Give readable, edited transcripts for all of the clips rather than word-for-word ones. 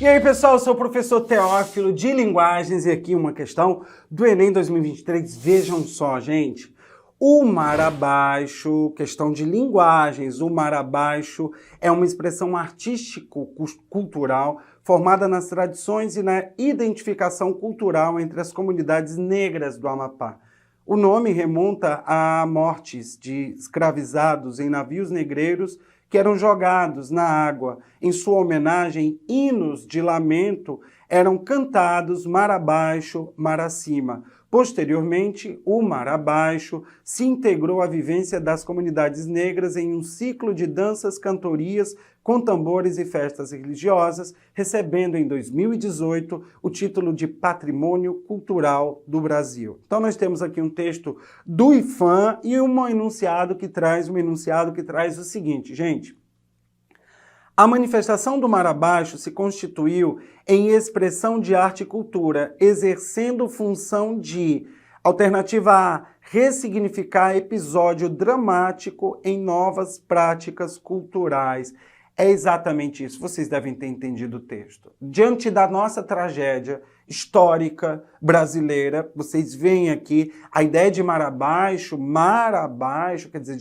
E aí, pessoal, eu sou o professor Teófilo de Linguagens e aqui uma questão do Enem 2023. Vejam só, gente. O mar abaixo, questão de linguagens, o mar abaixo é uma expressão artístico-cultural formada nas tradições e na identificação cultural entre as comunidades negras do Amapá. O nome remonta a mortes de escravizados em navios negreiros que eram jogados na água. Em sua homenagem, hinos de lamento eram cantados mar abaixo, mar acima. Posteriormente, o mar abaixo se integrou à vivência das comunidades negras em um ciclo de danças, cantorias, com tambores e festas religiosas, recebendo em 2018 o título de Patrimônio Cultural do Brasil. Então nós temos aqui um texto do IPHAN e um enunciado que traz o seguinte, gente. A manifestação do mar abaixo se constituiu em expressão de arte e cultura, exercendo função de, alternativa A, ressignificar episódio dramático em novas práticas culturais. É exatamente isso, vocês devem ter entendido o texto. Diante da nossa tragédia histórica brasileira, vocês veem aqui a ideia de mar abaixo, quer dizer,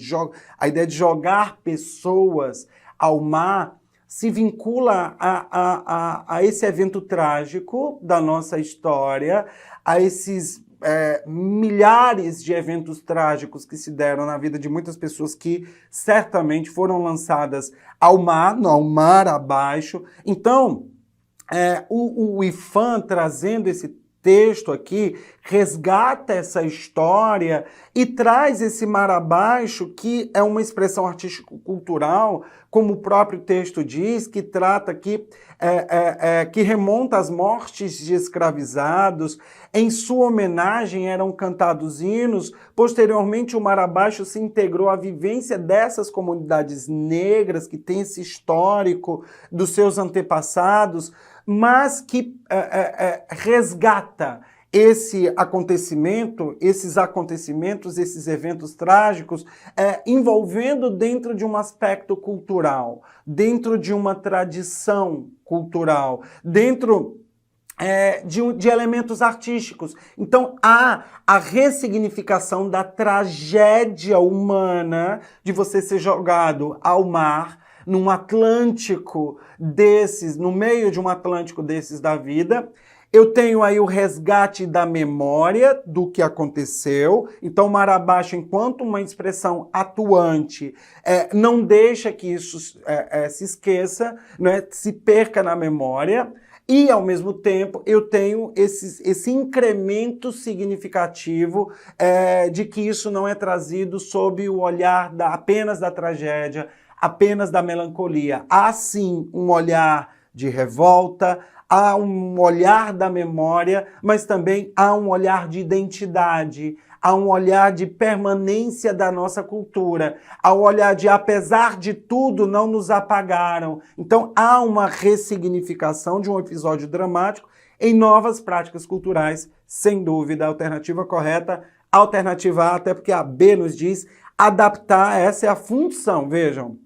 a ideia de jogar pessoas ao mar, se vincula a esse evento trágico da nossa história, a esses milhares de eventos trágicos que se deram na vida de muitas pessoas que certamente foram lançadas ao mar abaixo. Então, o IPHAN trazendo esse texto aqui, resgata essa história e traz esse mar abaixo, que é uma expressão artístico-cultural, como o próprio texto diz, que trata aqui, que remonta às mortes de escravizados. Em sua homenagem eram cantados hinos. Posteriormente, o mar abaixo se integrou à vivência dessas comunidades negras, que tem esse histórico dos seus antepassados, mas que resgata esses acontecimentos, esses eventos trágicos, envolvendo dentro de um aspecto cultural, dentro de uma tradição cultural, dentro de elementos artísticos. Então, há a ressignificação da tragédia humana de você ser jogado ao mar, num Atlântico desses, no meio de um Atlântico desses da vida. Eu tenho aí o resgate da memória do que aconteceu. Então, mar abaixo, enquanto uma expressão atuante, não deixa que isso se esqueça, né, se perca na memória. E, ao mesmo tempo, eu tenho esse incremento significativo de que isso não é trazido sob o olhar apenas da tragédia, apenas da melancolia. Há sim um olhar de revolta, há um olhar da memória, mas também há um olhar de identidade, há um olhar de permanência da nossa cultura, há um olhar de, apesar de tudo, não nos apagaram. Então há uma ressignificação de um episódio dramático em novas práticas culturais, sem dúvida. A alternativa correta, alternativa A, até porque a B nos diz adaptar, essa é a função, vejam.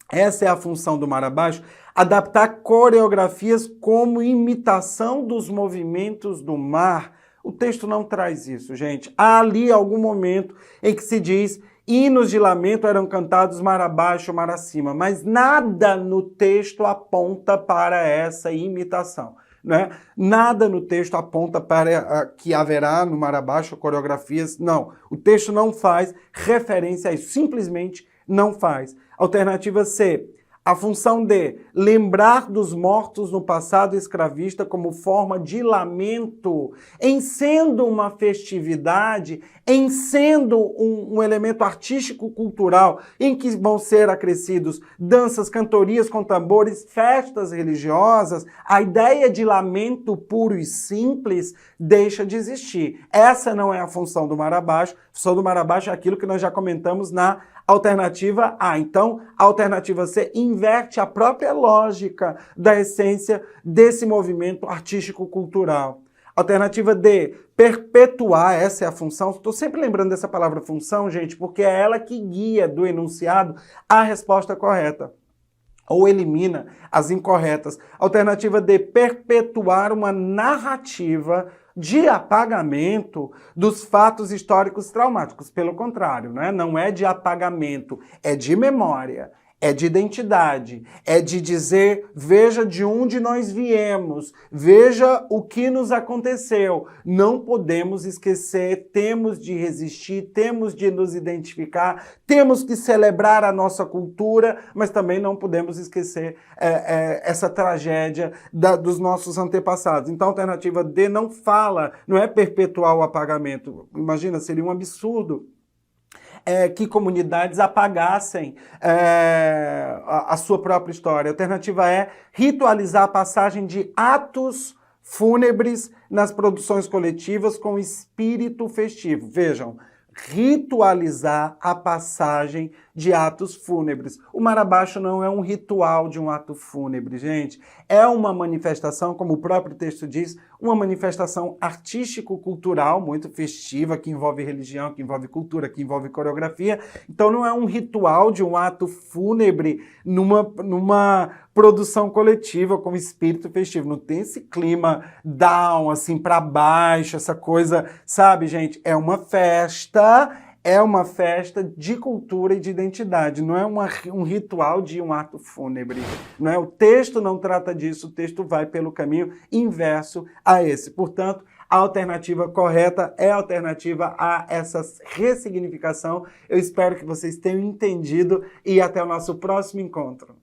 Essa é a função do mar abaixo, adaptar coreografias como imitação dos movimentos do mar. O texto não traz isso, gente. Há ali algum momento em que se diz hinos de lamento eram cantados mar abaixo, mar acima, mas nada no texto aponta para essa imitação. Né? Nada no texto aponta para que haverá no mar abaixo coreografias. Não, o texto não faz referência a isso, simplesmente não faz. Alternativa C, a função de lembrar dos mortos no passado escravista como forma de lamento, em sendo uma festividade, em sendo um elemento artístico-cultural em que vão ser acrescidos danças, cantorias com tambores, festas religiosas, a ideia de lamento puro e simples deixa de existir. Essa não é a função do mar abaixo. A função do mar abaixo é aquilo que nós já comentamos na alternativa A. Então, a alternativa C inverte a própria lógica da essência desse movimento artístico-cultural. Alternativa D, perpetuar, essa é a função. Estou sempre lembrando dessa palavra função, gente, porque é ela que guia do enunciado a resposta correta. ou elimina as incorretas. Alternativa D, perpetuar uma narrativa de apagamento dos fatos históricos traumáticos. Pelo contrário, né? Não é de apagamento, é de memória. É de identidade, é de dizer, veja de onde nós viemos, veja o que nos aconteceu. Não podemos esquecer, temos de resistir, temos de nos identificar, temos que celebrar a nossa cultura, mas também não podemos esquecer essa tragédia dos nossos antepassados. Então a alternativa D não fala, não é perpetuar o apagamento. Imagina, seria um absurdo. Que comunidades apagassem a sua própria história. A alternativa é ritualizar a passagem de atos fúnebres nas produções coletivas com espírito festivo. Vejam, ritualizar a passagem de atos fúnebres. O Mar Abaixo não é um ritual de um ato fúnebre, gente. É uma manifestação, como o próprio texto diz, uma manifestação artístico-cultural muito festiva, que envolve religião, que envolve cultura, que envolve coreografia. Então não é um ritual de um ato fúnebre numa produção coletiva com espírito festivo. Não tem esse clima down, assim, para baixo, essa coisa, sabe, gente? É uma festa de cultura e de identidade, não é um ritual de um ato fúnebre. Não é? O texto não trata disso, o texto vai pelo caminho inverso a esse. Portanto, a alternativa correta é a alternativa a essa ressignificação. Eu espero que vocês tenham entendido e até o nosso próximo encontro.